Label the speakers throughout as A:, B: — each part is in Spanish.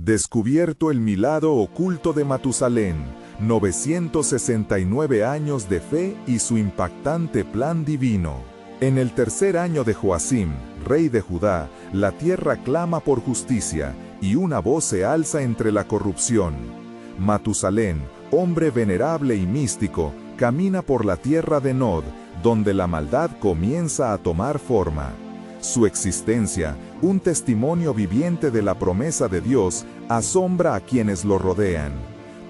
A: Descubierto el milagro oculto de Matusalén, 969 años de fe y su impactante plan divino. En el tercer año de Joacim, rey de Judá, la tierra clama por justicia, y una voz se alza entre la corrupción. Matusalén, hombre venerable y místico, camina por la tierra de Nod, donde la maldad comienza a tomar forma. Su existencia, un testimonio viviente de la promesa de Dios, asombra a quienes lo rodean.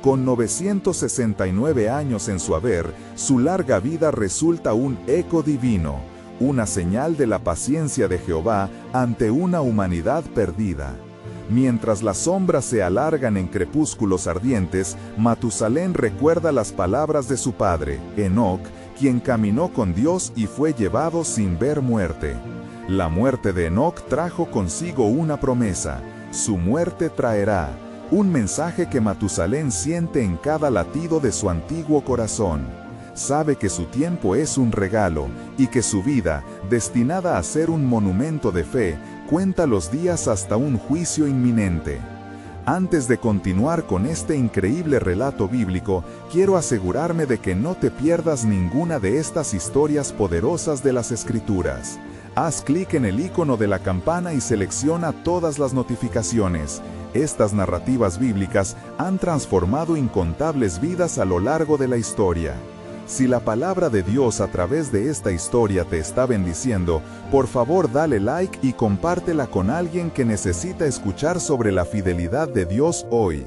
A: Con 969 años en su haber, su larga vida resulta un eco divino, una señal de la paciencia de Jehová ante una humanidad perdida. Mientras las sombras se alargan en crepúsculos ardientes, Matusalén recuerda las palabras de su padre, Enoc, quien caminó con Dios y fue llevado sin ver muerte. La muerte de Enoc trajo consigo una promesa: su muerte traerá, un mensaje que Matusalén siente en cada latido de su antiguo corazón. Sabe que su tiempo es un regalo, y que su vida, destinada a ser un monumento de fe, cuenta los días hasta un juicio inminente. Antes de continuar con este increíble relato bíblico, quiero asegurarme de que no te pierdas ninguna de estas historias poderosas de las Escrituras. Haz clic en el icono de la campana y selecciona todas las notificaciones. Estas narrativas bíblicas han transformado incontables vidas a lo largo de la historia. Si la palabra de Dios a través de esta historia te está bendiciendo, por favor dale like y compártela con alguien que necesita escuchar sobre la fidelidad de Dios hoy.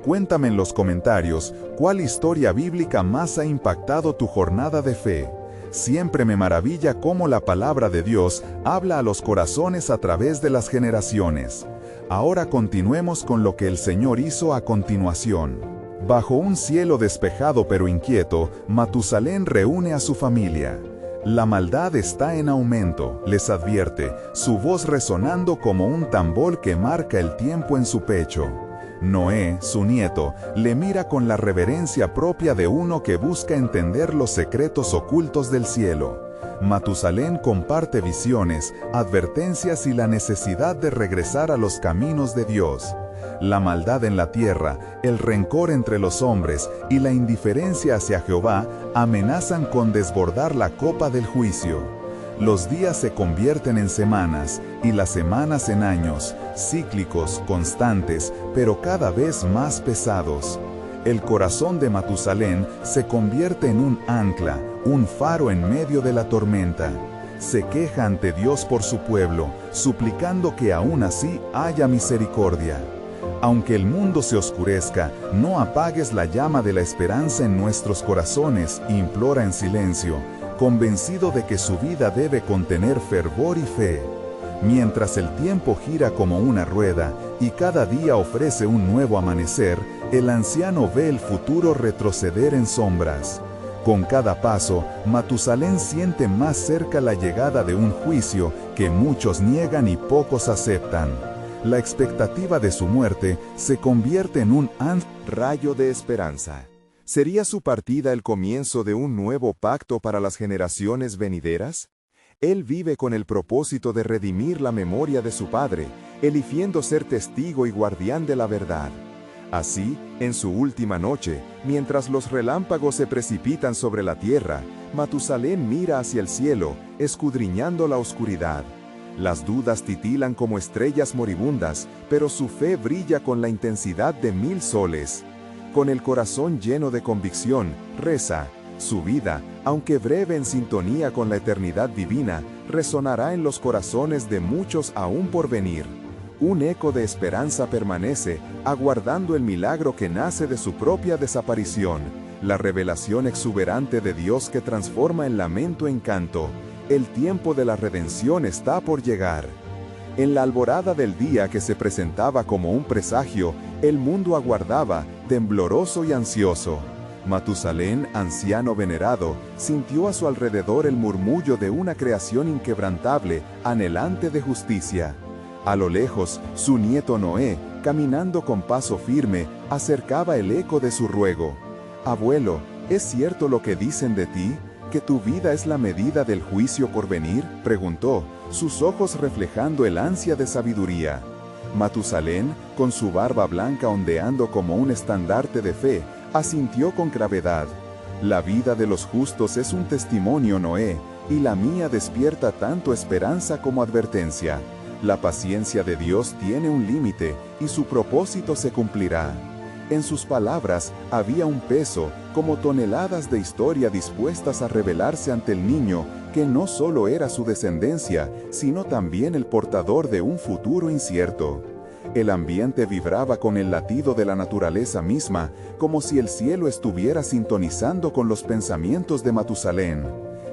A: Cuéntame en los comentarios cuál historia bíblica más ha impactado tu jornada de fe. Siempre me maravilla cómo la palabra de Dios habla a los corazones a través de las generaciones. Ahora continuemos con lo que el Señor hizo a continuación. Bajo un cielo despejado pero inquieto, Matusalén reúne a su familia. La maldad está en aumento, les advierte, su voz resonando como un tambor que marca el tiempo en su pecho. Noé, su nieto, le mira con la reverencia propia de uno que busca entender los secretos ocultos del cielo. Matusalén comparte visiones, advertencias y la necesidad de regresar a los caminos de Dios. La maldad en la tierra, el rencor entre los hombres y la indiferencia hacia Jehová amenazan con desbordar la copa del juicio. Los días se convierten en semanas y las semanas en años, cíclicos, constantes, pero cada vez más pesados. El corazón de Matusalén se convierte en un ancla, un faro en medio de la tormenta. Se queja ante Dios por su pueblo, suplicando que aún así haya misericordia. Aunque el mundo se oscurezca, no apagues la llama de la esperanza en nuestros corazones, implora en silencio, convencido de que su vida debe contener fervor y fe. Mientras el tiempo gira como una rueda y cada día ofrece un nuevo amanecer, el anciano ve el futuro retroceder en sombras. Con cada paso, Matusalén siente más cerca la llegada de un juicio que muchos niegan y pocos aceptan. La expectativa de su muerte se convierte en un rayo de esperanza. ¿Sería su partida el comienzo de un nuevo pacto para las generaciones venideras? Él vive con el propósito de redimir la memoria de su padre, eligiendo ser testigo y guardián de la verdad. Así, en su última noche, mientras los relámpagos se precipitan sobre la tierra, Matusalén mira hacia el cielo, escudriñando la oscuridad. Las dudas titilan como estrellas moribundas, pero su fe brilla con la intensidad de 1000 soles. Con el corazón lleno de convicción, reza: su vida, aunque breve en sintonía con la eternidad divina, resonará en los corazones de muchos aún por venir. Un eco de esperanza permanece, aguardando el milagro que nace de su propia desaparición, la revelación exuberante de Dios que transforma el lamento en canto. El tiempo de la redención está por llegar. En la alborada del día que se presentaba como un presagio, el mundo aguardaba, tembloroso y ansioso. Matusalén, anciano venerado, sintió a su alrededor el murmullo de una creación inquebrantable, anhelante de justicia. A lo lejos, su nieto Noé, caminando con paso firme, acercaba el eco de su ruego. «Abuelo, ¿es cierto lo que dicen de ti? ¿Que tu vida es la medida del juicio por venir?», preguntó, sus ojos reflejando el ansia de sabiduría. Matusalén, con su barba blanca ondeando como un estandarte de fe, asintió con gravedad. La vida de los justos es un testimonio, Noé, y la mía despierta tanto esperanza como advertencia. La paciencia de Dios tiene un límite, y su propósito se cumplirá. En sus palabras había un peso, como toneladas de historia dispuestas a revelarse ante el niño, que no solo era su descendencia, sino también el portador de un futuro incierto. El ambiente vibraba con el latido de la naturaleza misma, como si el cielo estuviera sintonizando con los pensamientos de Matusalén.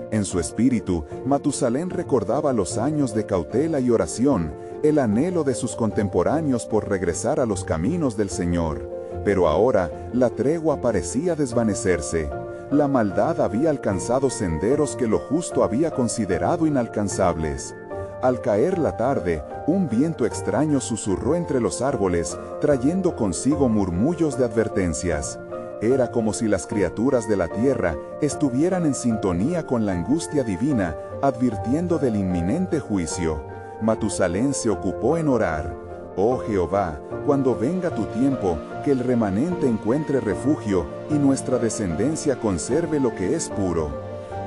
A: En su espíritu, Matusalén recordaba los años de cautela y oración, el anhelo de sus contemporáneos por regresar a los caminos del Señor. Pero ahora, la tregua parecía desvanecerse. La maldad había alcanzado senderos que lo justo había considerado inalcanzables. Al caer la tarde, un viento extraño susurró entre los árboles, trayendo consigo murmullos de advertencias. Era como si las criaturas de la tierra estuvieran en sintonía con la angustia divina, advirtiendo del inminente juicio. Matusalén se ocupó en orar. Oh Jehová, cuando venga tu tiempo, que el remanente encuentre refugio y nuestra descendencia conserve lo que es puro.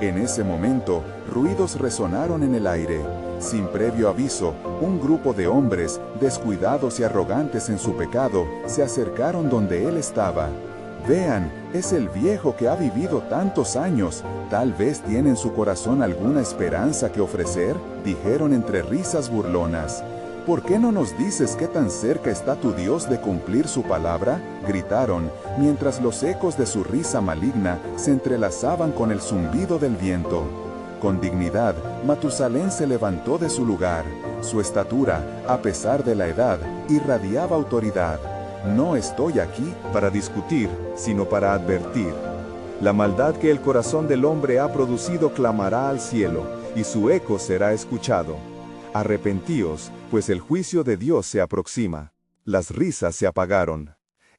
A: En ese momento, ruidos resonaron en el aire. Sin previo aviso, un grupo de hombres, descuidados y arrogantes en su pecado, se acercaron donde él estaba. Vean, es el viejo que ha vivido tantos años. Tal vez tiene en su corazón alguna esperanza que ofrecer, dijeron entre risas burlonas. ¿Por qué no nos dices qué tan cerca está tu Dios de cumplir su palabra? Gritaron, mientras los ecos de su risa maligna se entrelazaban con el zumbido del viento. Con dignidad, Matusalén se levantó de su lugar. Su estatura, a pesar de la edad, irradiaba autoridad. No estoy aquí para discutir, sino para advertir. La maldad que el corazón del hombre ha producido clamará al cielo, y su eco será escuchado. Arrepentíos, pues el juicio de Dios se aproxima. Las risas se apagaron.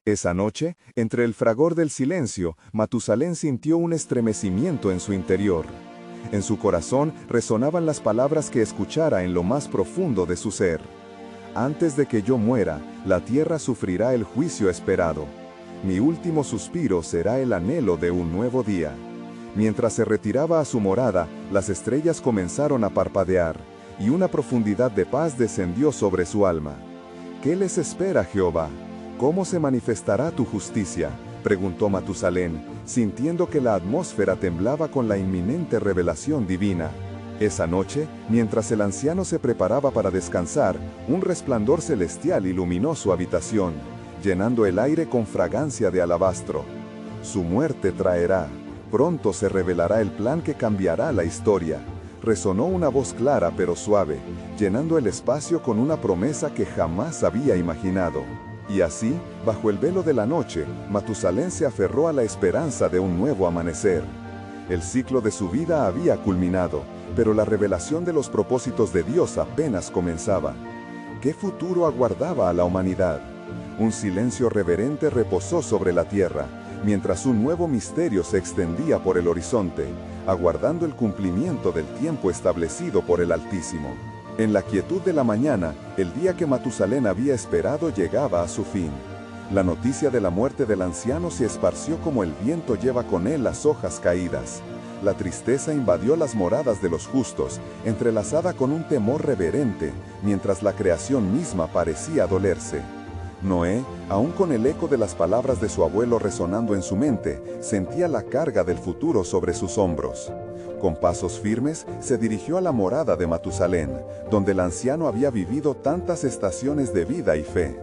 A: Esa noche, entre el fragor del silencio, Matusalén sintió un estremecimiento en su interior. En su corazón resonaban las palabras que escuchara en lo más profundo de su ser. Antes de que yo muera, la tierra sufrirá el juicio esperado. Mi último suspiro será el anhelo de un nuevo día. Mientras se retiraba a su morada, las estrellas comenzaron a parpadear, y una profundidad de paz descendió sobre su alma. ¿Qué les espera, Jehová? ¿Cómo se manifestará tu justicia?, preguntó Matusalén, sintiendo que la atmósfera temblaba con la inminente revelación divina. Esa noche, mientras el anciano se preparaba para descansar, un resplandor celestial iluminó su habitación, llenando el aire con fragancia de alabastro. Su muerte traerá. Pronto se revelará el plan que cambiará la historia. Resonó una voz clara pero suave, llenando el espacio con una promesa que jamás había imaginado. Y así, bajo el velo de la noche, Matusalén se aferró a la esperanza de un nuevo amanecer. El ciclo de su vida había culminado, pero la revelación de los propósitos de Dios apenas comenzaba. ¿Qué futuro aguardaba a la humanidad? Un silencio reverente reposó sobre la tierra, mientras un nuevo misterio se extendía por el horizonte, aguardando el cumplimiento del tiempo establecido por el Altísimo. En la quietud de la mañana, el día que Matusalén había esperado llegaba a su fin. La noticia de la muerte del anciano se esparció como el viento lleva con él las hojas caídas. La tristeza invadió las moradas de los justos, entrelazada con un temor reverente, mientras la creación misma parecía dolerse. Noé, aún con el eco de las palabras de su abuelo resonando en su mente, sentía la carga del futuro sobre sus hombros. Con pasos firmes, se dirigió a la morada de Matusalén, donde el anciano había vivido tantas estaciones de vida y fe.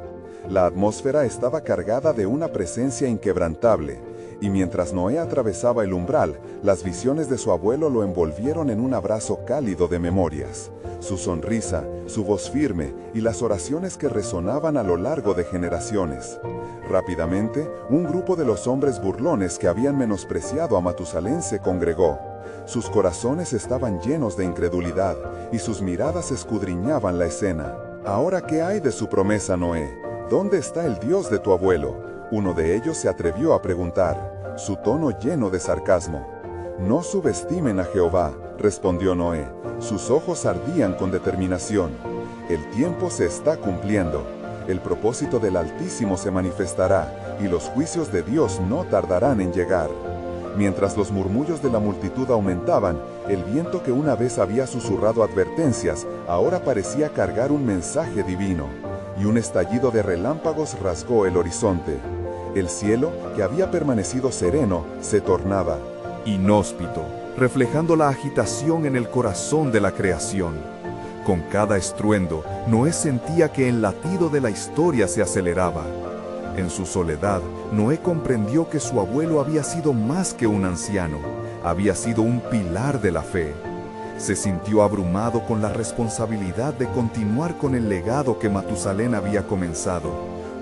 A: La atmósfera estaba cargada de una presencia inquebrantable, y mientras Noé atravesaba el umbral, las visiones de su abuelo lo envolvieron en un abrazo cálido de memorias. Su sonrisa, su voz firme y las oraciones que resonaban a lo largo de generaciones. Rápidamente, un grupo de los hombres burlones que habían menospreciado a Matusalén se congregó. Sus corazones estaban llenos de incredulidad y sus miradas escudriñaban la escena. ¿Ahora qué hay de su promesa, Noé? ¿Dónde está el Dios de tu abuelo? Uno de ellos se atrevió a preguntar, su tono lleno de sarcasmo. No subestimen a Jehová, respondió Noé. Sus ojos ardían con determinación. El tiempo se está cumpliendo. El propósito del Altísimo se manifestará, y los juicios de Dios no tardarán en llegar. Mientras los murmullos de la multitud aumentaban, el viento que una vez había susurrado advertencias, ahora parecía cargar un mensaje divino, y un estallido de relámpagos rasgó el horizonte. El cielo, que había permanecido sereno, se tornaba
B: inhóspito, reflejando la agitación en el corazón de la creación. Con cada estruendo, Noé sentía que el latido de la historia se aceleraba. En su soledad, Noé comprendió que su abuelo había sido más que un anciano, había sido un pilar de la fe. Se sintió abrumado con la responsabilidad de continuar con el legado que Matusalén había comenzado,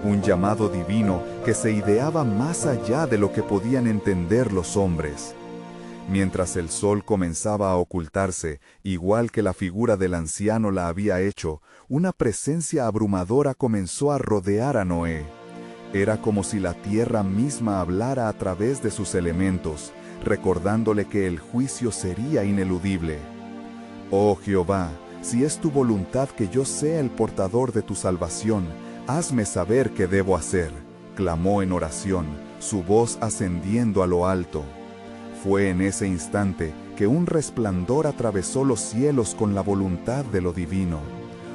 B: un llamado divino que se ideaba más allá de lo que podían entender los hombres. Mientras el sol comenzaba a ocultarse, igual que la figura del anciano la había hecho, una presencia abrumadora comenzó a rodear a Noé. Era como si la tierra misma hablara a través de sus elementos, recordándole que el juicio sería ineludible. Oh Jehová, si es tu voluntad que yo sea el portador de tu salvación, hazme saber qué debo hacer, clamó en oración, su voz ascendiendo a lo alto. Fue en ese instante que un resplandor atravesó los cielos con la voluntad de lo divino.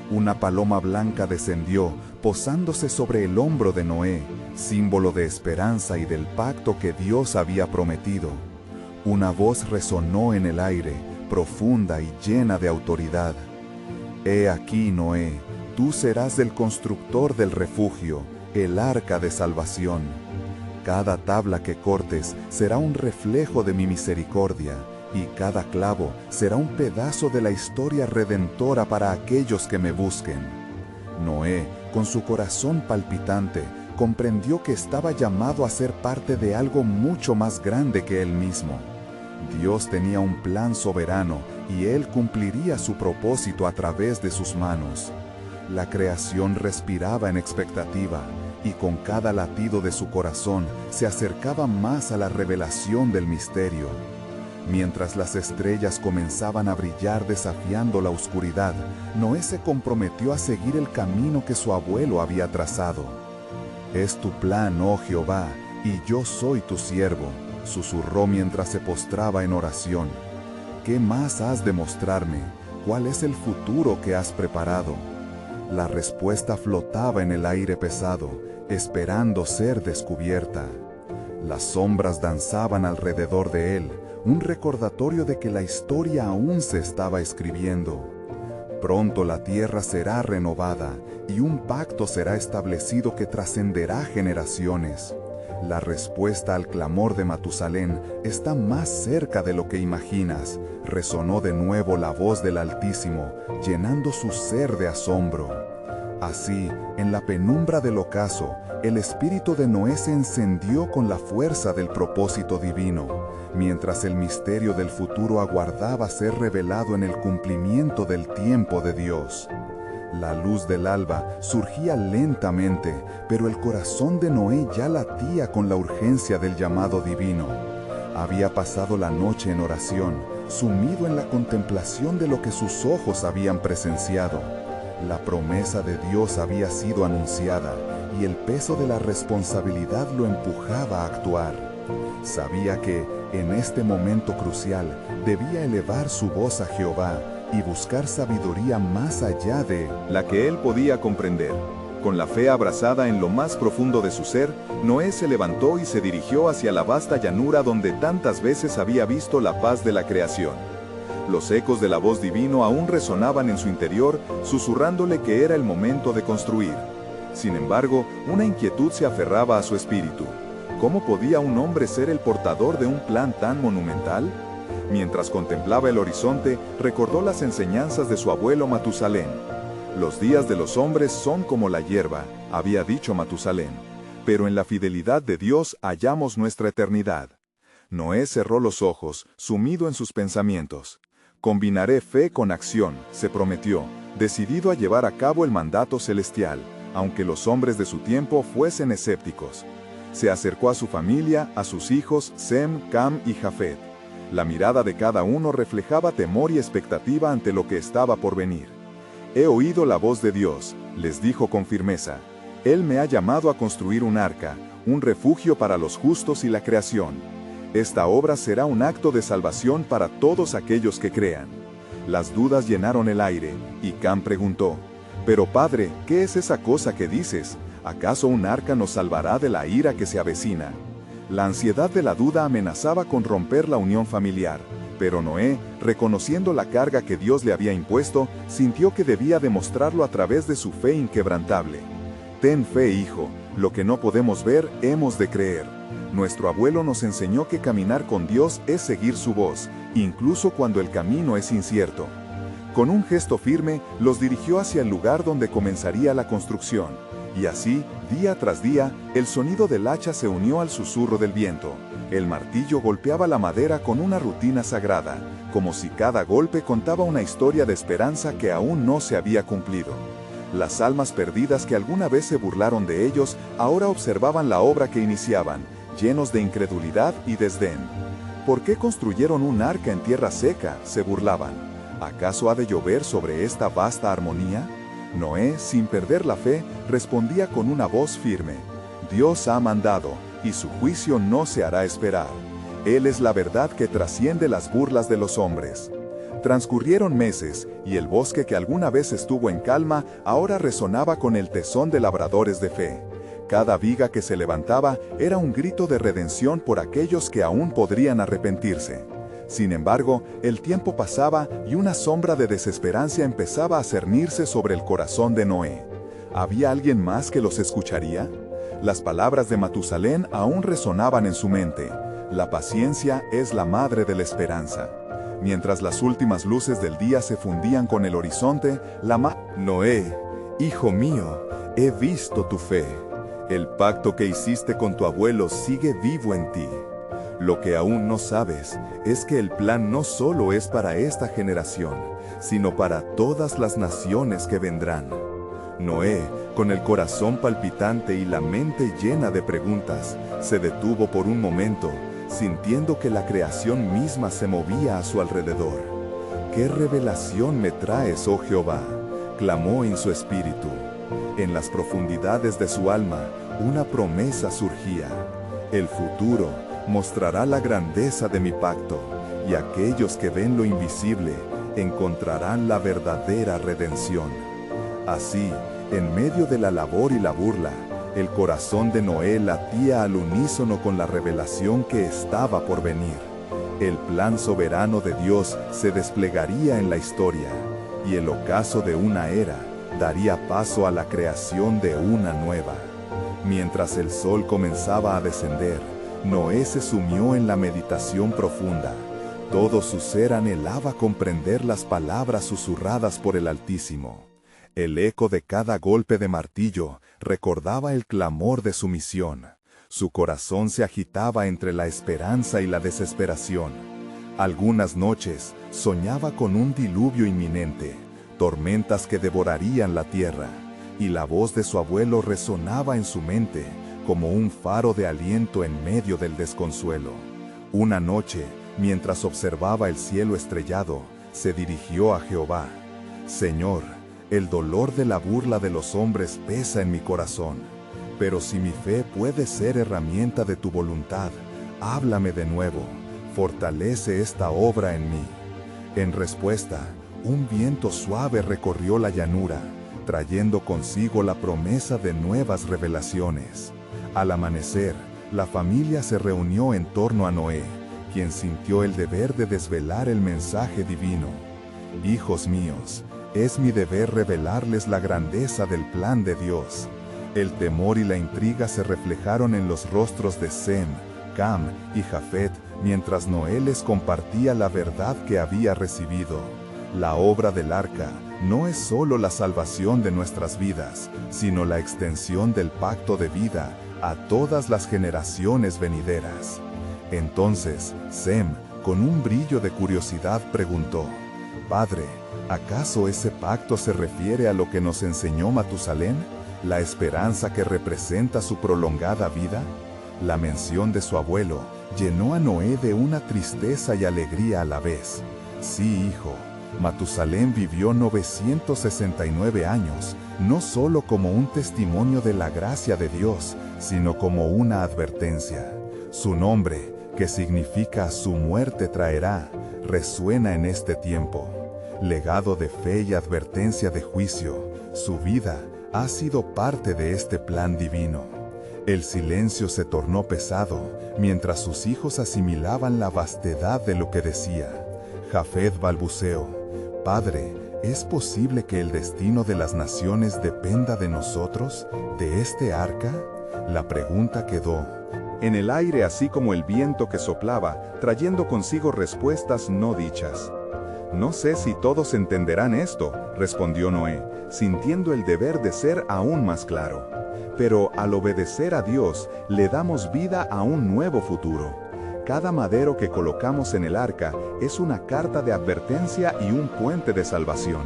B: Una paloma blanca descendió, posándose sobre el hombro de Noé, símbolo de esperanza y del pacto que Dios había prometido. Una voz resonó en el aire, profunda y llena de autoridad. He aquí, Noé, tú serás el constructor del refugio, el arca de salvación. Cada tabla que cortes será un reflejo de mi misericordia, y cada clavo será un pedazo de la historia redentora para aquellos que me busquen. Noé, con su corazón palpitante, comprendió que estaba llamado a ser parte de algo mucho más grande que él mismo. Dios tenía un plan soberano y él cumpliría su propósito a través de sus manos. La creación respiraba en expectativa, y con cada latido de su corazón se acercaba más a la revelación del misterio. Mientras las estrellas comenzaban a brillar desafiando la oscuridad, Noé se comprometió a seguir el camino que su abuelo había trazado. «Es tu plan, oh Jehová, y yo soy tu siervo», susurró mientras se postraba en oración. «¿Qué más has de mostrarme? ¿Cuál es el futuro que has preparado?» La respuesta flotaba en el aire pesado, esperando ser descubierta. Las sombras danzaban alrededor de él, un recordatorio de que la historia aún se estaba escribiendo. Pronto la tierra será renovada y un pacto será establecido que trascenderá generaciones. La respuesta al clamor de Matusalén está más cerca de lo que imaginas. Resonó de nuevo la voz del Altísimo, llenando su ser de asombro. Así, en la penumbra del ocaso, el espíritu de Noé se encendió con la fuerza del propósito divino, mientras el misterio del futuro aguardaba ser revelado en el cumplimiento del tiempo de Dios. La luz del alba surgía lentamente, pero el corazón de Noé ya latía con la urgencia del llamado divino. Había pasado la noche en oración, sumido en la contemplación de lo que sus ojos habían presenciado. La promesa de Dios había sido anunciada, y el peso de la responsabilidad lo empujaba a actuar. Sabía que, en este momento crucial, debía elevar su voz a Jehová y buscar sabiduría más allá de
C: la que él podía comprender. Con la fe abrazada en lo más profundo de su ser, Noé se levantó y se dirigió hacia la vasta llanura donde tantas veces había visto la paz de la creación. Los ecos de la voz divino aún resonaban en su interior, susurrándole que era el momento de construir. Sin embargo, una inquietud se aferraba a su espíritu. ¿Cómo podía un hombre ser el portador de un plan tan monumental? Mientras contemplaba el horizonte, recordó las enseñanzas de su abuelo Matusalén. Los días de los hombres son como la hierba, había dicho Matusalén, pero en la fidelidad de Dios hallamos nuestra eternidad. Noé cerró los ojos, sumido en sus pensamientos. Combinaré fe con acción, se prometió, decidido a llevar a cabo el mandato celestial, aunque los hombres de su tiempo fuesen escépticos. Se acercó a su familia, a sus hijos, Sem, Cam y Jafet. La mirada de cada uno reflejaba temor y expectativa ante lo que estaba por venir. «He oído la voz de Dios», les dijo con firmeza, Él me ha llamado a construir un arca, un refugio para los justos y la creación. Esta obra será un acto de salvación para todos aquellos que crean. Las dudas llenaron el aire, y Cam preguntó, «Pero padre, ¿qué es esa cosa que dices? ¿Acaso un arca nos salvará de la ira que se avecina?» La ansiedad de la duda amenazaba con romper la unión familiar, pero Noé, reconociendo la carga que Dios le había impuesto, sintió que debía demostrarlo a través de su fe inquebrantable. «Ten fe, hijo, lo que no podemos ver, hemos de creer». Nuestro abuelo nos enseñó que caminar con Dios es seguir su voz, incluso cuando el camino es incierto. Con un gesto firme, los dirigió hacia el lugar donde comenzaría la construcción. Y así, día tras día, el sonido del hacha se unió al susurro del viento. El martillo golpeaba la madera con una rutina sagrada, como si cada golpe contaba una historia de esperanza que aún no se había cumplido. Las almas perdidas que alguna vez se burlaron de ellos, ahora observaban la obra que iniciaban, llenos de incredulidad y desdén. ¿Por qué construyeron un arca en tierra seca?, se burlaban. ¿Acaso ha de llover sobre esta vasta armonía? Noé, sin perder la fe, respondía con una voz firme: Dios ha mandado, y su juicio no se hará esperar. Él es la verdad que trasciende las burlas de los hombres. Transcurrieron meses, y el bosque que alguna vez estuvo en calma, ahora resonaba con el tesón de labradores de fe. Cada viga que se levantaba era un grito de redención por aquellos que aún podrían arrepentirse. Sin embargo, el tiempo pasaba y una sombra de desesperanza empezaba a cernirse sobre el corazón de Noé. ¿Había alguien más que los escucharía? Las palabras de Matusalén aún resonaban en su mente. La paciencia es la madre de la esperanza. Mientras las últimas luces del día se fundían con el horizonte, Noé, hijo mío, he visto tu fe. El pacto que hiciste con tu abuelo sigue vivo en ti. Lo que aún no sabes es que el plan no solo es para esta generación, sino para todas las naciones que vendrán. Noé, con el corazón palpitante y la mente llena de preguntas, se detuvo por un momento, sintiendo que la creación misma se movía a su alrededor. «¿Qué revelación me traes, oh Jehová?», clamó en su espíritu. En las profundidades de su alma, una promesa surgía. El futuro mostrará la grandeza de mi pacto, y aquellos que ven lo invisible encontrarán la verdadera redención. Así, en medio de la labor y la burla, el corazón de Noé latía al unísono con la revelación que estaba por venir. El plan soberano de Dios se desplegaría en la historia, y el ocaso de una era daría paso a la creación de una nueva. Mientras el sol comenzaba a descender, Noé se sumió en la meditación profunda. Todo su ser anhelaba comprender las palabras susurradas por el Altísimo. El eco de cada golpe de martillo recordaba el clamor de su misión. Su corazón se agitaba entre la esperanza y la desesperación. Algunas noches soñaba con un diluvio inminente, tormentas que devorarían la tierra, y la voz de su abuelo resonaba en su mente como un faro de aliento en medio del desconsuelo. Una noche, mientras observaba el cielo estrellado, se dirigió a Jehová: «Señor, el dolor de la burla de los hombres pesa en mi corazón, pero si mi fe puede ser herramienta de tu voluntad, háblame de nuevo, fortalece esta obra en mí». En respuesta, un viento suave recorrió la llanura, trayendo consigo la promesa de nuevas revelaciones. Al amanecer, la familia se reunió en torno a Noé, quien sintió el deber de desvelar el mensaje divino. «Hijos míos, es mi deber revelarles la grandeza del plan de Dios». El temor y la intriga se reflejaron en los rostros de Sem, Cam y Jafet mientras Noé les compartía la verdad que había recibido. La obra del arca no es solo la salvación de nuestras vidas, sino la extensión del pacto de vida a todas las generaciones venideras. Entonces, Sem, con un brillo de curiosidad, preguntó: «Padre, ¿acaso ese pacto se refiere a lo que nos enseñó Matusalén, la esperanza que representa su prolongada vida?» La mención de su abuelo llenó a Noé de una tristeza y alegría a la vez. «Sí, hijo,
A: Matusalén vivió 969 años, no solo como un testimonio de la gracia de Dios, sino como una advertencia. Su nombre, que significa su muerte traerá, resuena en este tiempo. Legado de fe y advertencia de juicio, su vida ha sido parte de este plan divino. El silencio se tornó pesado, mientras sus hijos asimilaban la vastedad de lo que decía. Jafet balbuceó: «Padre, ¿es posible que el destino de las naciones dependa de nosotros, de este arca?» La pregunta quedó
C: en el aire, así como el viento que soplaba, trayendo consigo respuestas no dichas. «No sé si todos entenderán esto», respondió Noé, sintiendo el deber de ser aún más claro. «Pero al obedecer a Dios, le damos vida a un nuevo futuro. Cada madero que colocamos en el arca es una carta de advertencia y un puente de salvación».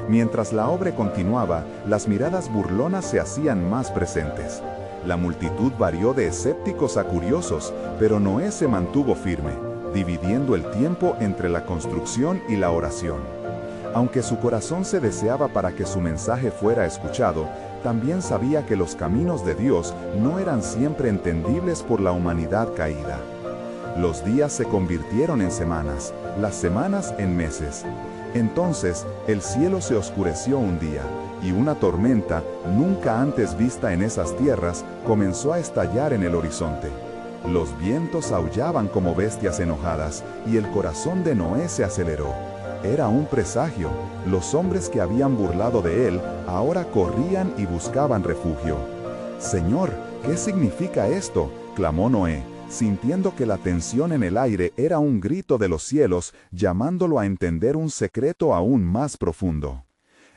C: Mientras la obra continuaba, las miradas burlonas se hacían más presentes. La multitud varió de escépticos a curiosos, pero Noé se mantuvo firme, dividiendo el tiempo entre la construcción y la oración. Aunque su corazón se deseaba para que su mensaje fuera escuchado, también sabía que los caminos de Dios no eran siempre entendibles por la humanidad caída. Los días se convirtieron en semanas, las semanas en meses. Entonces, el cielo se oscureció un día, y una tormenta, nunca antes vista en esas tierras, comenzó a estallar en el horizonte. Los vientos aullaban como bestias enojadas, y el corazón de Noé se aceleró. Era un presagio. Los hombres que habían burlado de él, ahora corrían y buscaban refugio. «Señor, ¿qué significa esto?», clamó Noé, sintiendo que la tensión en el aire era un grito de los cielos, llamándolo a entender un secreto aún más profundo.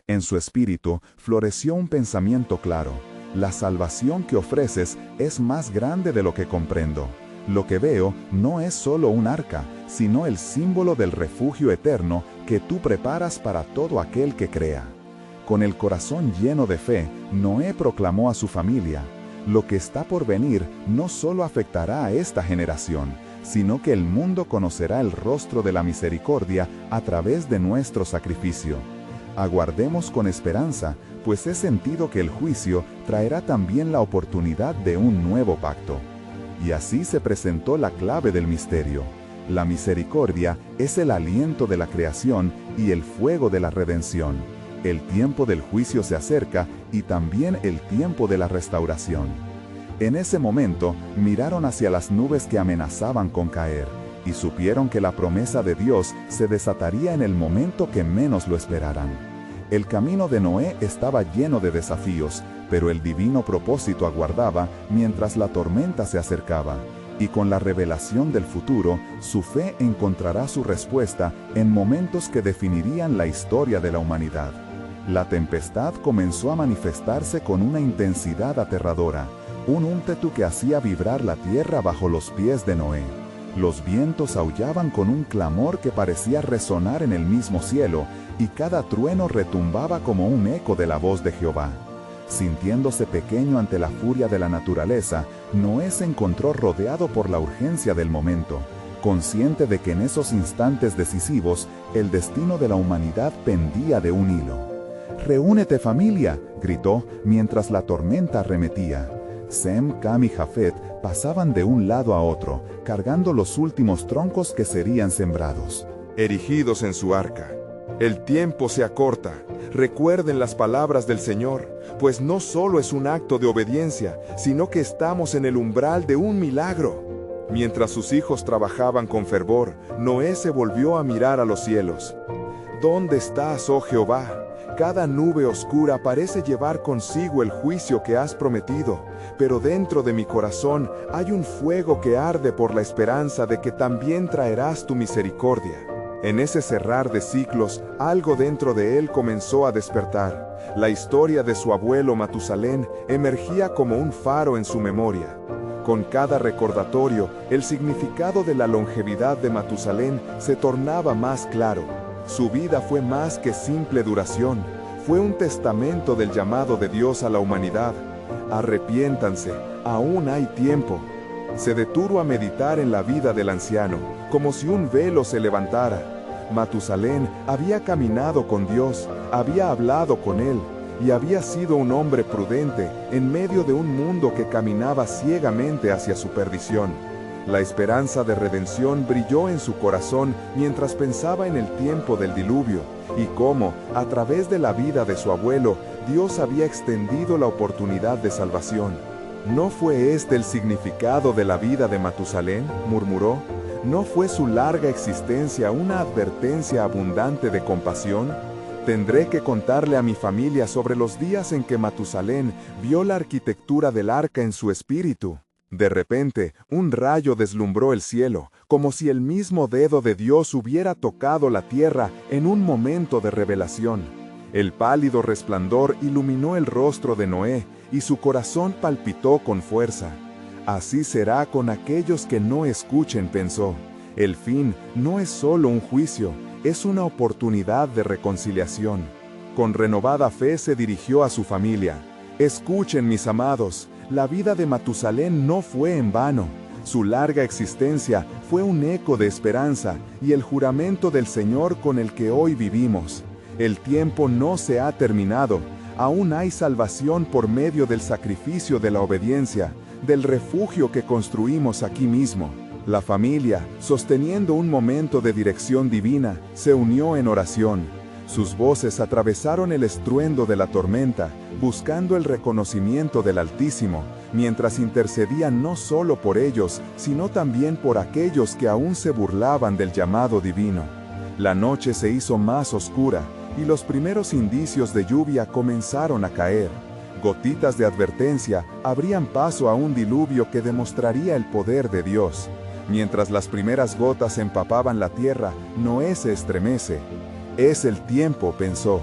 C: En su espíritu floreció un pensamiento claro: «La salvación que ofreces es más grande de lo que comprendo. Lo que veo no es solo un arca, sino el símbolo del refugio eterno que tú preparas para todo aquel que crea». Con el corazón lleno de fe, Noé proclamó a su familia: «Lo que está por venir no solo afectará a esta generación, sino que el mundo conocerá el rostro de la misericordia a través de nuestro sacrificio. Aguardemos con esperanza, pues he sentido que el juicio traerá también la oportunidad de un nuevo pacto». Y así se presentó la clave del misterio. La misericordia es el aliento de la creación y el fuego de la redención. El tiempo del juicio se acerca y también el tiempo de la restauración. En ese momento miraron hacia las nubes que amenazaban con caer, y supieron que la promesa de Dios se desataría en el momento que menos lo esperaran. El camino de Noé estaba lleno de desafíos, pero el divino propósito aguardaba mientras la tormenta se acercaba, y con la revelación del futuro, su fe encontrará su respuesta en momentos que definirían la historia de la humanidad. La tempestad comenzó a manifestarse con una intensidad aterradora, un ímpetu que hacía vibrar la tierra bajo los pies de Noé. Los vientos aullaban con un clamor que parecía resonar en el mismo cielo, y cada trueno retumbaba como un eco de la voz de Jehová. Sintiéndose pequeño ante la furia de la naturaleza, Noé se encontró rodeado por la urgencia del momento, consciente de que en esos instantes decisivos, el destino de la humanidad pendía de un hilo. «¡Reúnete, familia!», gritó mientras la tormenta arremetía. Sem, Cam y Jafet pasaban de un lado a otro, cargando los últimos troncos que serían sembrados.
B: Erigidos en su arca. El tiempo se acorta. Recuerden las palabras del Señor, pues no solo es un acto de obediencia, sino que estamos en el umbral de un milagro. Mientras sus hijos trabajaban con fervor, Noé se volvió a mirar a los cielos. ¿Dónde estás, oh Jehová? Cada nube oscura parece llevar consigo el juicio que has prometido, pero dentro de mi corazón hay un fuego que arde por la esperanza de que también traerás tu misericordia. En ese cerrar de ciclos, algo dentro de él comenzó a despertar. La historia de su abuelo Matusalén emergía como un faro en su memoria. Con cada recordatorio, el significado de la longevidad de Matusalén se tornaba más claro. Su vida fue más que simple duración, fue un testamento del llamado de Dios a la humanidad. Arrepiéntanse, aún hay tiempo. Se detuvo a meditar en la vida del anciano, como si un velo se levantara.
A: Matusalén había caminado con Dios, había hablado con Él, y había sido un hombre prudente en medio de un mundo que caminaba ciegamente hacia su perdición. La esperanza de redención brilló en su corazón mientras pensaba en el tiempo del diluvio, y cómo, a través de la vida de su abuelo, Dios había extendido la oportunidad de salvación. ¿No fue este el significado de la vida de Matusalén?, murmuró. ¿No fue su larga existencia una advertencia abundante de compasión? Tendré que contarle a mi familia sobre los días en que Matusalén vio la arquitectura del arca en su espíritu. De repente, un rayo deslumbró el cielo, como si el mismo dedo de Dios hubiera tocado la tierra en un momento de revelación. El pálido resplandor iluminó el rostro de Noé, y su corazón palpitó con fuerza. Así será con aquellos que no escuchen, pensó. El fin no es solo un juicio, es una oportunidad de reconciliación. Con renovada fe se dirigió a su familia. Escuchen, mis amados, la vida de Matusalén no fue en vano. Su larga existencia fue un eco de esperanza y el juramento del Señor con el que hoy vivimos. El tiempo no se ha terminado. Aún hay salvación por medio del sacrificio de la obediencia, del refugio que construimos aquí mismo. La familia, sosteniendo un momento de dirección divina, se unió en oración. Sus voces atravesaron el estruendo de la tormenta, buscando el reconocimiento del Altísimo, mientras intercedían no solo por ellos, sino también por aquellos que aún se burlaban del llamado divino. La noche se hizo más oscura, y los primeros indicios de lluvia comenzaron a caer. Gotitas de advertencia abrían paso a un diluvio que demostraría el poder de Dios. Mientras las primeras gotas empapaban la tierra, Noé se estremece. Es el tiempo, pensó.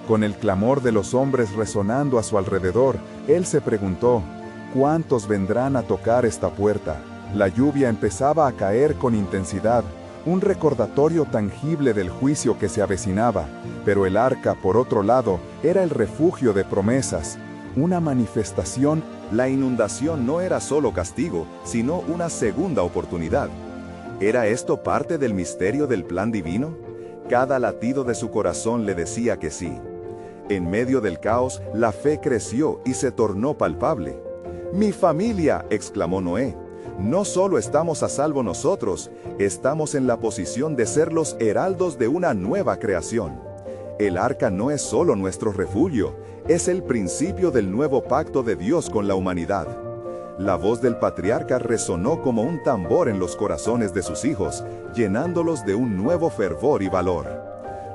A: Con el clamor de los hombres resonando a su alrededor, él se preguntó, ¿cuántos vendrán a tocar esta puerta? La lluvia empezaba a caer con intensidad, un recordatorio tangible del juicio que se avecinaba, pero el arca, por otro lado, era el refugio de promesas, una manifestación.
C: La inundación no era solo castigo, sino una segunda oportunidad. ¿Era esto parte del misterio del plan divino? Cada latido de su corazón le decía que sí. En medio del caos, la fe creció y se tornó palpable. «¡Mi familia!», exclamó Noé. «No solo estamos a salvo nosotros, estamos en la posición de ser los heraldos de una nueva creación. El arca no es solo nuestro refugio, es el principio del nuevo pacto de Dios con la humanidad». La voz del patriarca resonó como un tambor en los corazones de sus hijos, llenándolos de un nuevo fervor y valor.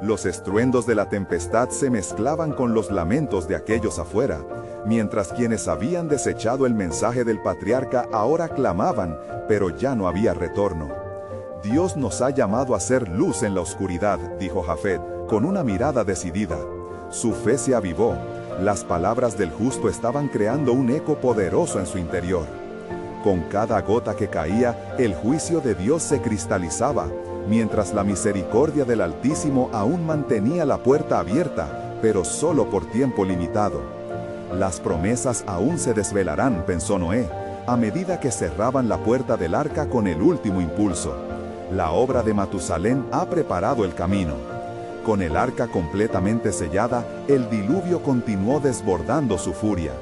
C: Los estruendos de la tempestad se mezclaban con los lamentos de aquellos afuera, mientras quienes habían desechado el mensaje del patriarca ahora clamaban, pero ya no había retorno. «Dios nos ha llamado a ser luz en la oscuridad», dijo Jafet, con una mirada decidida. Su fe se avivó. Las palabras del justo estaban creando un eco poderoso en su interior. Con cada gota que caía, el juicio de Dios se cristalizaba, mientras la misericordia del Altísimo aún mantenía la puerta abierta, pero solo por tiempo limitado. Las promesas aún se desvelarán, pensó Noé, a medida que cerraban la puerta del arca con el último impulso. La obra de Matusalén ha preparado el camino. Con el arca completamente sellada, el diluvio continuó desbordando su furia,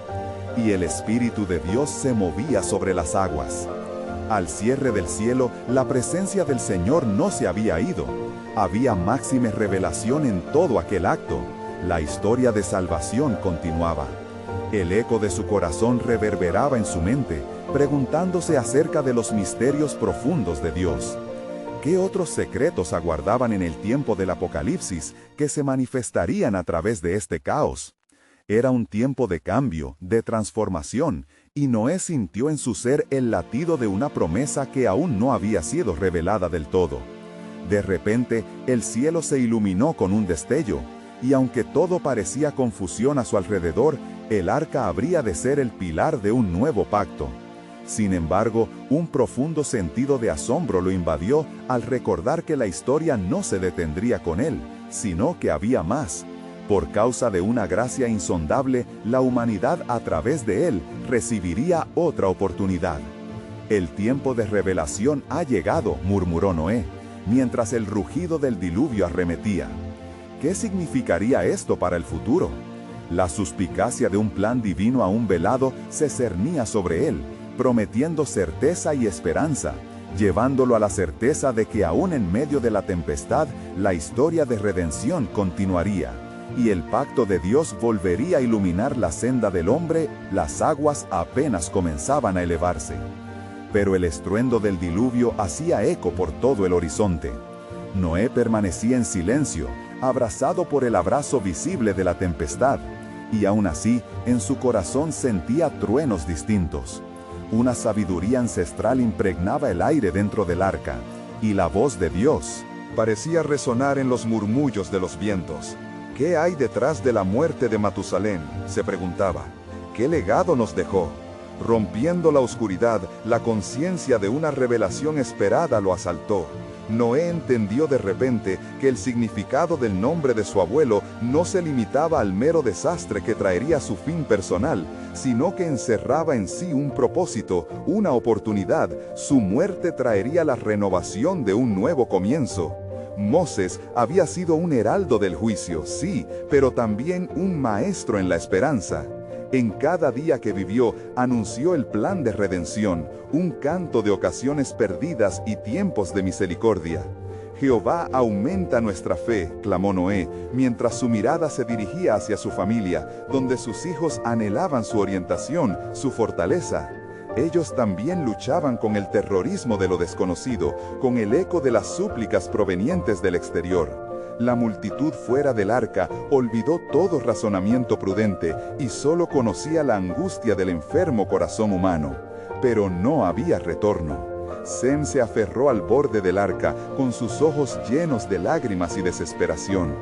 C: y el Espíritu de Dios se movía sobre las aguas. Al cierre del cielo, la presencia del Señor no se había ido. Había máxima revelación en todo aquel acto. La historia de salvación continuaba. El eco de su corazón reverberaba en su mente, preguntándose acerca de los misterios profundos de Dios. ¿Qué otros secretos aguardaban en el tiempo del Apocalipsis que se manifestarían a través de este caos? Era un tiempo de cambio, de transformación, y Noé sintió en su ser el latido de una promesa que aún no había sido revelada del todo. De repente, el cielo se iluminó con un destello, y aunque todo parecía confusión a su alrededor, el arca habría de ser el pilar de un nuevo pacto. Sin embargo, un profundo sentido de asombro lo invadió al recordar que la historia no se detendría con él, sino que había más. Por causa de una gracia insondable, la humanidad a través de él recibiría otra oportunidad. «El tiempo de revelación ha llegado», murmuró Noé.
A: mientras el rugido del diluvio arremetía. ¿Qué significaría esto para el futuro? La suspicacia de un plan divino aún velado se cernía sobre él, prometiendo certeza y esperanza, llevándolo a la certeza de que aún en medio de la tempestad, la historia de redención continuaría, y el pacto de Dios volvería a iluminar la senda del hombre. Las aguas apenas comenzaban a elevarse. Pero el estruendo del diluvio hacía eco por todo el horizonte. Noé permanecía en silencio, abrazado por el abrazo visible de la tempestad, y aún así, en su corazón sentía truenos distintos. Una sabiduría ancestral impregnaba el aire dentro del arca, y la voz de Dios
B: parecía resonar en los murmullos de los vientos. ¿Qué hay detrás de la muerte de Matusalén?, se preguntaba. ¿Qué legado nos dejó? Rompiendo la oscuridad, la conciencia de una revelación esperada lo asaltó. Noé entendió de repente que el significado del nombre de su abuelo no se limitaba al mero desastre que traería su fin personal, sino que encerraba en sí un propósito, una oportunidad. Su muerte traería la renovación de un nuevo comienzo. Moses había sido un heraldo del juicio, sí, pero también un maestro en la esperanza. En cada día que vivió, anunció el plan de redención, un canto de ocasiones perdidas y tiempos de misericordia. Jehová aumenta nuestra fe, clamó Noé, mientras su mirada se dirigía hacia su familia, donde sus hijos anhelaban su orientación, su fortaleza. Ellos también luchaban con el terrorismo de lo desconocido, con el eco de las súplicas provenientes del exterior. La multitud fuera del arca olvidó todo razonamiento prudente y solo conocía la angustia del enfermo corazón humano. Pero no había retorno. Sem se aferró al borde del arca con sus ojos llenos de lágrimas y desesperación.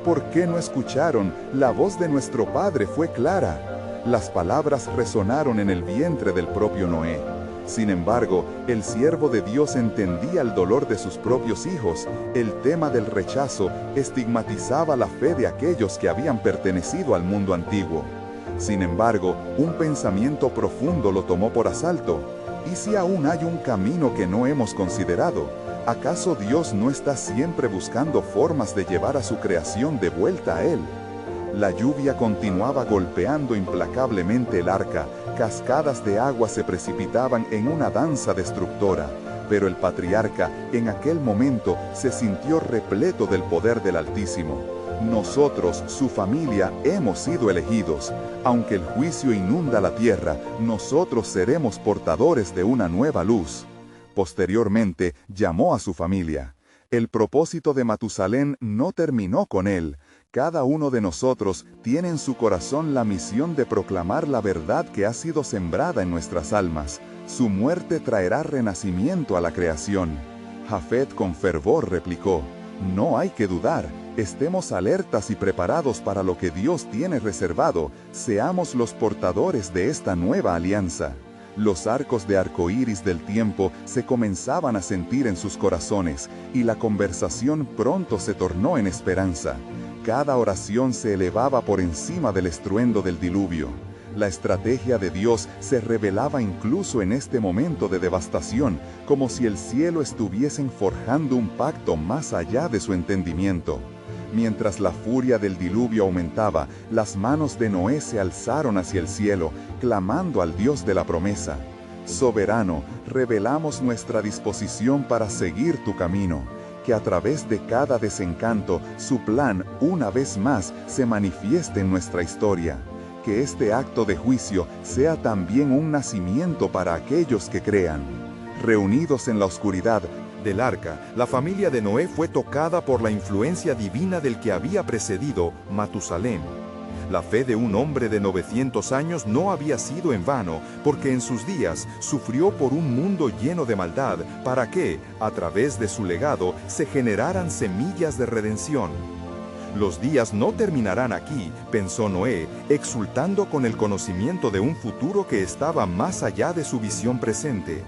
B: ¿Por qué no escucharon? La voz de nuestro padre fue clara. Las palabras resonaron en el vientre del propio Noé. Sin embargo, el siervo de Dios entendía el dolor de sus propios hijos. El tema del rechazo estigmatizaba la fe de aquellos que habían pertenecido al mundo antiguo. Sin embargo, un pensamiento profundo lo tomó por asalto. ¿Y si aún hay un camino que no hemos considerado? ¿Acaso Dios no está siempre buscando formas de llevar a su creación de vuelta a Él? La lluvia continuaba golpeando implacablemente el arca, cascadas de agua se precipitaban en una danza destructora, pero el patriarca en aquel momento se sintió repleto del poder del Altísimo. Nosotros, su familia, hemos sido elegidos. Aunque el juicio inunda la tierra, nosotros seremos portadores de una nueva luz. Posteriormente, llamó a su familia. El propósito de Matusalén no terminó con él. Cada uno de nosotros tiene en su corazón la misión de proclamar la verdad que ha sido sembrada en nuestras almas. Su muerte traerá renacimiento a la creación. Jafet con fervor replicó: no hay que dudar, estemos alertas y preparados para lo que Dios tiene reservado, seamos los portadores de esta nueva alianza. Los arcos de arcoíris del tiempo se comenzaban a sentir en sus corazones, y la conversación pronto se tornó en esperanza. Cada oración se elevaba por encima del estruendo del diluvio. La estrategia de Dios se revelaba incluso en este momento de devastación, como si el cielo estuviesen forjando un pacto más allá de su entendimiento. Mientras la furia del diluvio aumentaba, las manos de Noé se alzaron hacia el cielo, clamando al Dios de la promesa. Soberano, revelamos nuestra disposición para seguir tu camino. Que a través de cada desencanto, su plan, una vez más, se manifieste en nuestra historia. Que este acto de juicio sea también un nacimiento para aquellos que crean. Reunidos en la oscuridad del arca, la familia de Noé fue tocada por la influencia divina del que había precedido, Matusalén. La fe de un hombre de 900 años no había sido en vano, porque en sus días sufrió por un mundo lleno de maldad, para que, a través de su legado, se generaran semillas de redención. Los días no terminarán aquí, pensó Noé, exultando con el conocimiento de un futuro que estaba más allá de su visión presente.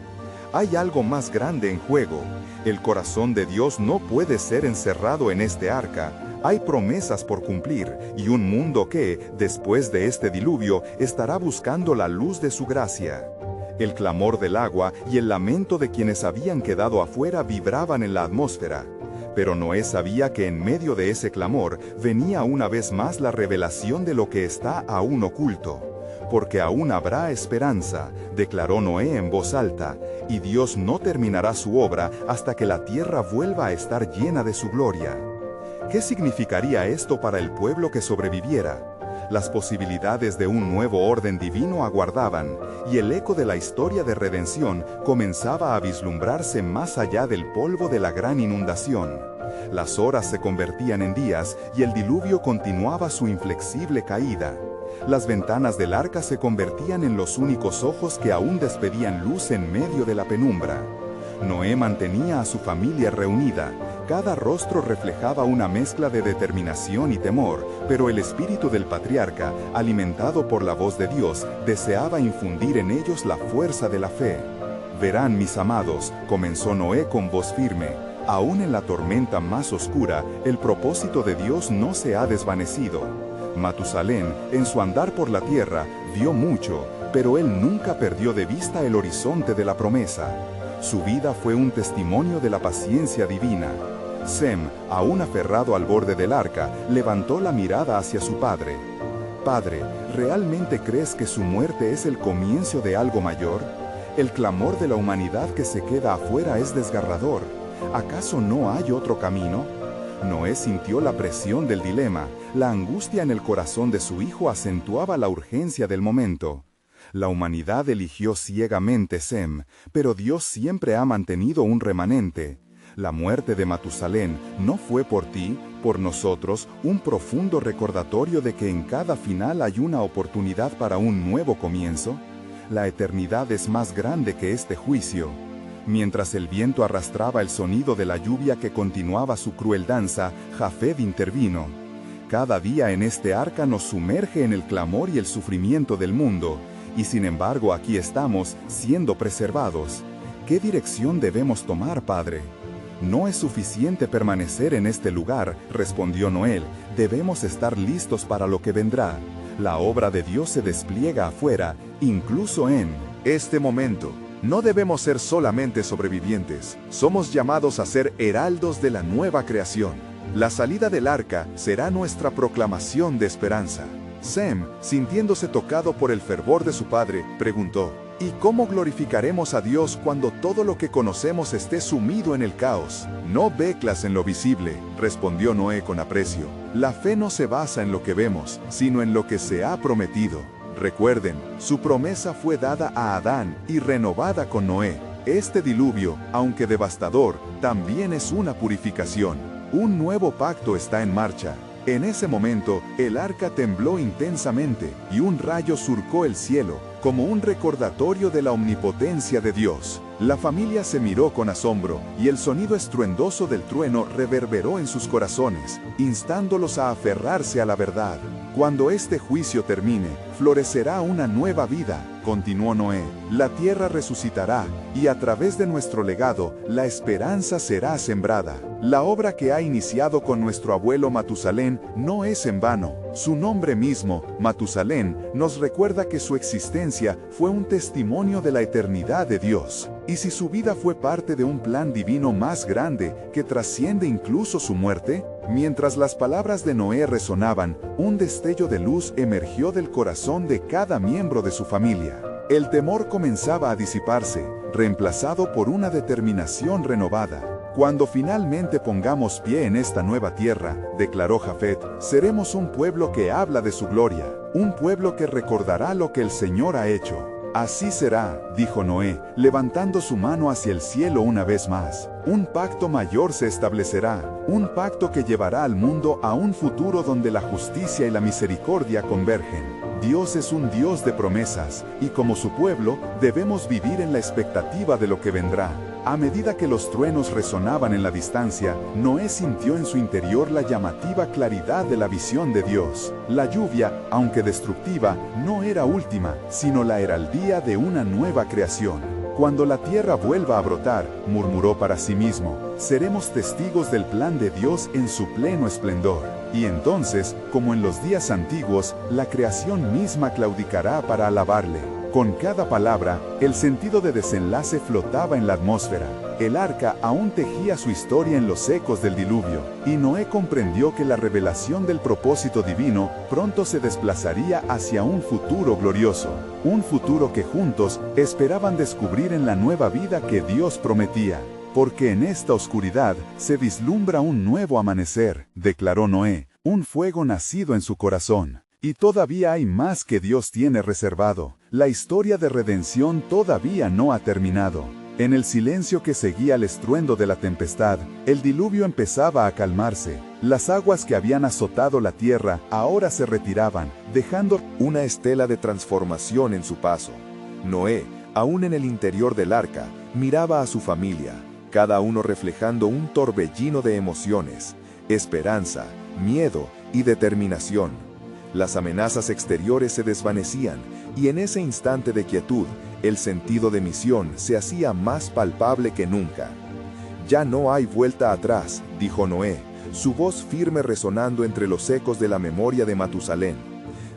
B: Hay algo más grande en juego. El corazón de Dios no puede ser encerrado en este arca. Hay promesas por cumplir y un mundo que, después de este diluvio, estará buscando la luz de su gracia.
C: El clamor del agua y el lamento de quienes habían quedado afuera vibraban en la atmósfera. Pero Noé sabía que en medio de ese clamor venía una vez más la revelación de lo que está aún oculto. Porque aún habrá esperanza, declaró Noé en voz alta, y Dios no terminará su obra hasta que la tierra vuelva a estar llena de su gloria. ¿Qué significaría esto para el pueblo que sobreviviera? Las posibilidades de un nuevo orden divino aguardaban, y el eco de la historia de redención comenzaba a vislumbrarse más allá del polvo de la gran inundación. Las horas se convertían en días y el diluvio continuaba su inflexible caída. Las ventanas del arca se convertían en los únicos ojos que aún despedían luz en medio de la penumbra. Noé mantenía a su familia reunida. Cada rostro reflejaba una mezcla de determinación y temor, pero el espíritu del patriarca, alimentado por la voz de Dios, deseaba infundir en ellos la fuerza de la fe. Verán, mis amados, comenzó Noé con voz firme, aún en la tormenta más oscura, el propósito de Dios no se ha desvanecido. Matusalén, en su andar por la tierra, vio mucho, pero él nunca perdió de vista el horizonte de la promesa. Su vida fue un testimonio de la paciencia divina. Sem, aún aferrado al borde del arca, levantó la mirada hacia su padre. Padre, ¿realmente crees que su muerte es el comienzo de algo mayor? El clamor de la humanidad que se queda afuera es desgarrador. ¿Acaso no hay otro camino? Noé sintió la presión del dilema. La angustia en el corazón de su hijo acentuaba la urgencia del momento. La humanidad eligió ciegamente Sem, pero Dios siempre ha mantenido un remanente. La muerte de Matusalén no fue por ti, por nosotros, un profundo recordatorio de que en cada final hay una oportunidad para un nuevo comienzo. La eternidad es más grande que este juicio. Mientras el viento arrastraba el sonido de la lluvia que continuaba su cruel danza, Jafet intervino. Cada día en este arca nos sumerge en el clamor y el sufrimiento del mundo, y sin embargo aquí estamos, siendo preservados. ¿Qué dirección debemos tomar, Padre? No es suficiente permanecer en este lugar, respondió Noé, debemos estar listos para lo que vendrá. La obra de Dios se despliega afuera, incluso en
B: este momento. No debemos ser solamente sobrevivientes, somos llamados a ser heraldos de la nueva creación. La salida del arca será nuestra proclamación de esperanza. Sem, sintiéndose tocado por el fervor de su padre, preguntó, ¿y cómo glorificaremos a Dios cuando todo lo que conocemos esté sumido en el caos? No veclas en lo visible, respondió Noé con aprecio. La fe no se basa en lo que vemos, sino en lo que se ha prometido. Recuerden, su promesa fue dada a Adán y renovada con Noé. Este diluvio, aunque devastador, también es una purificación. Un nuevo pacto está en marcha. En ese momento, el arca tembló intensamente y un rayo surcó el cielo, como un recordatorio de la omnipotencia de Dios. La familia se miró con asombro y el sonido estruendoso del trueno reverberó en sus corazones, instándolos a aferrarse a la verdad. Cuando este juicio termine, florecerá una nueva vida, continuó Noé. La tierra resucitará y a través de nuestro legado, la esperanza será sembrada. La obra que ha iniciado con nuestro abuelo Matusalén no es en vano. Su nombre mismo, Matusalén, nos recuerda que su existencia fue un testimonio de la eternidad de Dios. ¿Y si su vida fue parte de un plan divino más grande que trasciende incluso su muerte? Mientras las palabras de Noé resonaban, un destello de luz emergió del corazón de cada miembro de su familia. El temor comenzaba a disiparse, reemplazado por una determinación renovada. Cuando finalmente pongamos pie en esta nueva tierra, declaró Jafet, seremos un pueblo que habla de su gloria, un pueblo que recordará lo que el Señor ha hecho. Así será, dijo Noé, levantando su mano hacia el cielo una vez más. Un pacto mayor se establecerá, un pacto que llevará al mundo a un futuro donde la justicia y la misericordia convergen. Dios es un Dios de promesas, y como su pueblo, debemos vivir en la expectativa de lo que vendrá. A medida que los truenos resonaban en la distancia, Noé sintió en su interior la llamativa claridad de la visión de Dios. La lluvia, aunque destructiva, no era última, sino la heraldía de una nueva creación. Cuando la tierra vuelva a brotar, murmuró para sí mismo, seremos testigos del plan de Dios en su pleno esplendor. Y entonces, como en los días antiguos, la creación misma claudicará para alabarle.
A: Con cada palabra, el sentido de desenlace flotaba en la atmósfera. El arca aún tejía su historia en los ecos del diluvio, y Noé comprendió que la revelación del propósito divino pronto se desplazaría hacia un futuro glorioso, un futuro que juntos esperaban descubrir en la nueva vida que Dios prometía. Porque en esta oscuridad se vislumbra un nuevo amanecer, declaró Noé, un fuego nacido en su corazón. Y todavía hay más que Dios tiene reservado. La historia de redención todavía no ha terminado. En el silencio que seguía al estruendo de la tempestad, el diluvio empezaba a calmarse. Las aguas que habían azotado la tierra ahora se retiraban, dejando
B: una estela de transformación en su paso. Noé, aún en el interior del arca, miraba a su familia, cada uno reflejando un torbellino de emociones, esperanza, miedo y determinación. Las amenazas exteriores se desvanecían, y en ese instante de quietud, el sentido de misión se hacía más palpable que nunca. Ya no hay vuelta atrás, dijo Noé, su voz firme resonando entre los ecos de la memoria de Matusalén.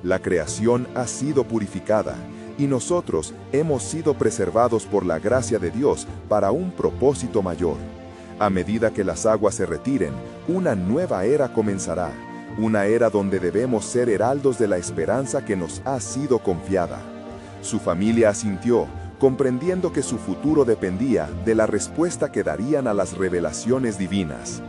B: La creación ha sido purificada, y nosotros hemos sido preservados por la gracia de Dios para un propósito mayor. A medida que las aguas se retiren, una nueva era comenzará. Una era donde debemos ser heraldos de la esperanza que nos ha sido confiada. Su familia asintió, comprendiendo que su futuro dependía de la respuesta que darían a las revelaciones divinas.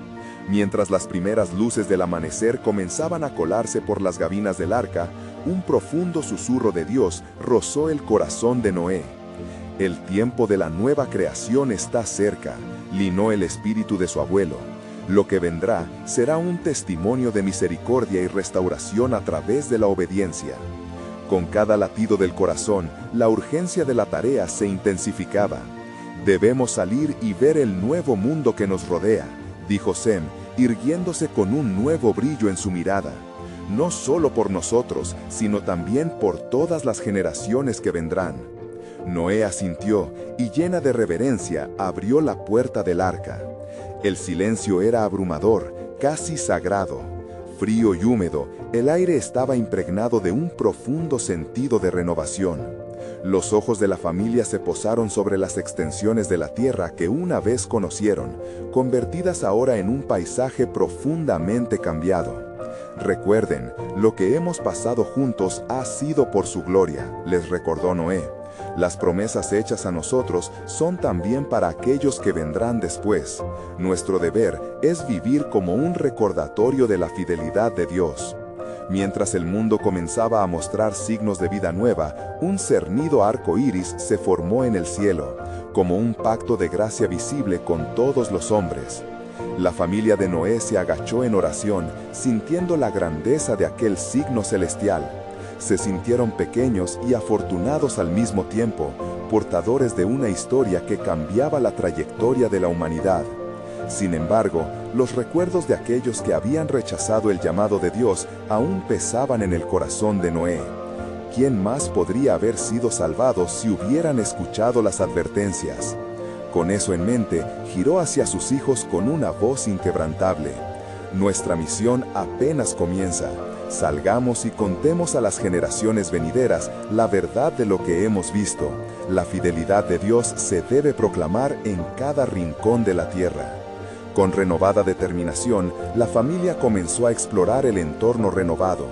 B: Mientras las primeras luces del amanecer comenzaban a colarse por las gabinas del arca, un profundo susurro de Dios rozó el corazón de Noé. El tiempo de la nueva creación está cerca, linó el espíritu de su abuelo. Lo que vendrá será un testimonio de misericordia y restauración a través de la obediencia. Con cada latido del corazón, la urgencia de la tarea se intensificaba. Debemos salir y ver el nuevo mundo que nos rodea, dijo Sem, irguiéndose con un nuevo brillo en su mirada. No solo por nosotros, sino también por todas las generaciones que vendrán. Noé asintió y llena de reverencia abrió la puerta del arca. El silencio era abrumador, casi sagrado. Frío y húmedo, el aire estaba impregnado de un profundo sentido de renovación. Los ojos de la familia se posaron sobre las extensiones de la tierra que una vez conocieron, convertidas ahora en un paisaje profundamente cambiado. Recuerden, lo que hemos pasado juntos ha sido por su gloria, les recordó Noé. Las promesas hechas a nosotros son también para aquellos que vendrán después. Nuestro deber es vivir como un recordatorio de la fidelidad de Dios. Mientras el mundo comenzaba a mostrar signos de vida nueva, un cernido arco iris se formó en el cielo, como un pacto de gracia visible con todos los hombres. La familia de Noé se agachó en oración, sintiendo la grandeza de aquel signo celestial. Se sintieron pequeños y afortunados al mismo tiempo, portadores de una historia que cambiaba la trayectoria de la humanidad. Sin embargo, los recuerdos de aquellos que habían rechazado el llamado de Dios aún pesaban en el corazón de Noé. ¿Quién más podría haber sido salvado si hubieran escuchado las advertencias? Con eso en mente, giró hacia sus hijos con una voz inquebrantable. Nuestra misión apenas comienza. Salgamos y contemos a las generaciones venideras la verdad de lo que hemos visto. La fidelidad de Dios se debe proclamar en cada rincón de la tierra. Con renovada determinación, la familia comenzó a explorar el entorno renovado.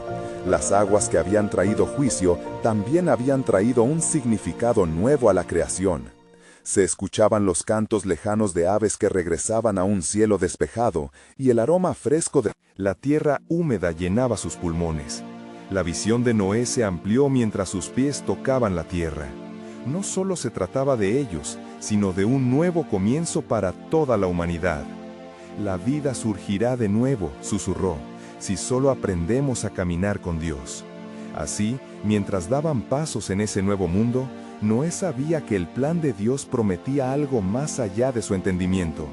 B: Las aguas que habían traído juicio también habían traído un significado nuevo a la creación. Se escuchaban los cantos lejanos de aves que regresaban a un cielo despejado, y el aroma fresco de la tierra húmeda llenaba sus pulmones. La visión de Noé se amplió mientras sus pies tocaban la tierra. No solo se trataba de ellos, sino de un nuevo comienzo para toda la humanidad. La vida surgirá de nuevo, susurró, si solo aprendemos a caminar con Dios. Así, mientras daban pasos en ese nuevo mundo, Noé sabía que el plan de Dios prometía algo más allá de su entendimiento,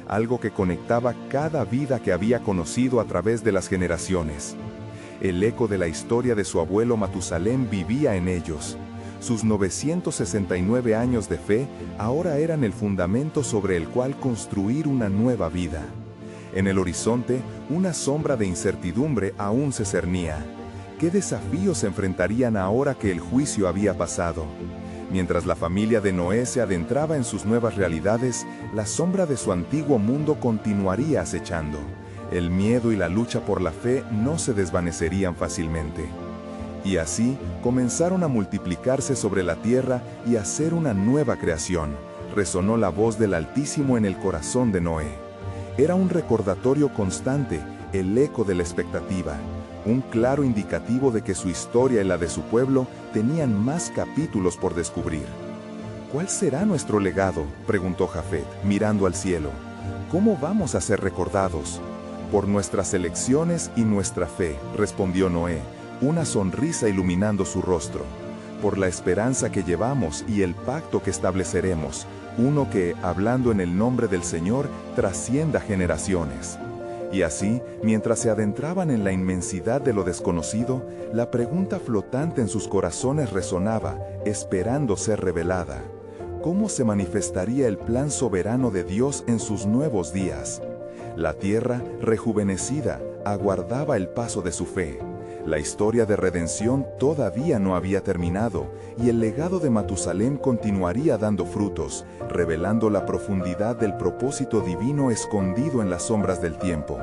B: algo que conectaba cada vida que había conocido a través de las generaciones. El eco de la historia de su abuelo Matusalén vivía en ellos. Sus 969 años de fe ahora eran el fundamento sobre el cual construir una nueva vida. En el horizonte, una sombra de incertidumbre aún se cernía.
A: ¿Qué desafíos se enfrentarían ahora que el juicio había pasado? Mientras la familia de Noé se adentraba en sus nuevas realidades, la sombra de su antiguo mundo continuaría acechando. El miedo y la lucha por la fe no se desvanecerían fácilmente. Y así comenzaron a multiplicarse sobre la tierra y a hacer una nueva creación. Resonó la voz del Altísimo en el corazón de Noé. Era un recordatorio constante, el eco de la expectativa, un claro indicativo de que su historia y la de su pueblo tenían más capítulos por descubrir. ¿Cuál será nuestro legado?, preguntó Jafet, mirando al cielo. ¿Cómo vamos a ser recordados? Por nuestras elecciones y nuestra fe, respondió Noé, una sonrisa iluminando su rostro. Por la esperanza que llevamos y el pacto que estableceremos, uno que, hablando en el nombre del Señor, trascienda generaciones. Y así, mientras se adentraban en la inmensidad de lo desconocido, la pregunta flotante en sus corazones resonaba, esperando ser revelada. ¿Cómo se manifestaría el plan soberano de Dios en sus nuevos días? La tierra, rejuvenecida, aguardaba el paso de su fe. La historia de redención todavía no había terminado, y el legado de Matusalén continuaría dando frutos, revelando la profundidad del propósito divino escondido en las sombras del tiempo.